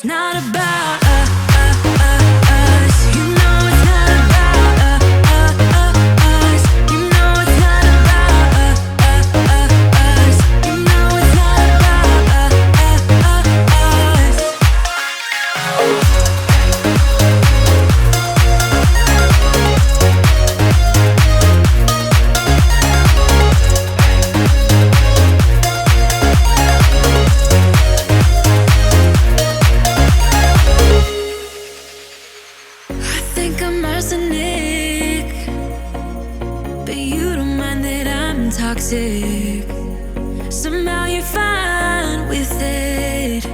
It's not about us. You know it's not about us. You know it's not about us. You know it's not about us. I think I'm arsenic, but you don't mind that I'm toxic. Somehow you're fine with it,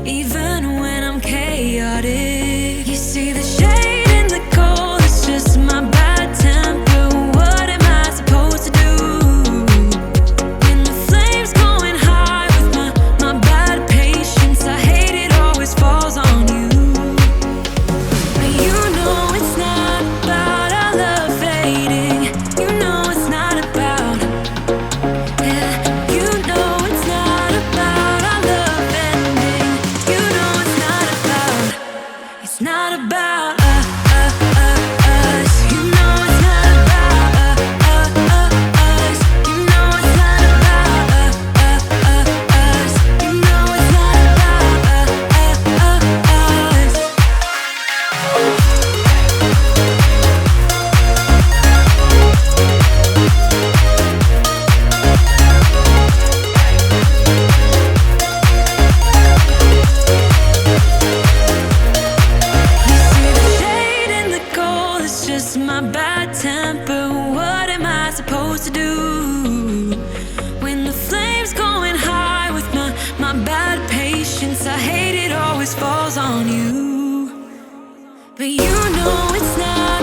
even when I'm chaotic. You see the shade in the cold, it's just my bad temper. What am I supposed to do when the flame's going high with my bad patience? I hate it always falls on you. But you know it's not about our love fading. You know it's not about, yeah. You know it's not about our love ending. You know it's not about, it's not about us. You know it's not about us. You know it's not about us. You know it's not about us. You see the shade in the cold, it's just my bad temper. What am I supposed to do when the flame's going high with my bad patience? I hate it always falls on you. But you know it's not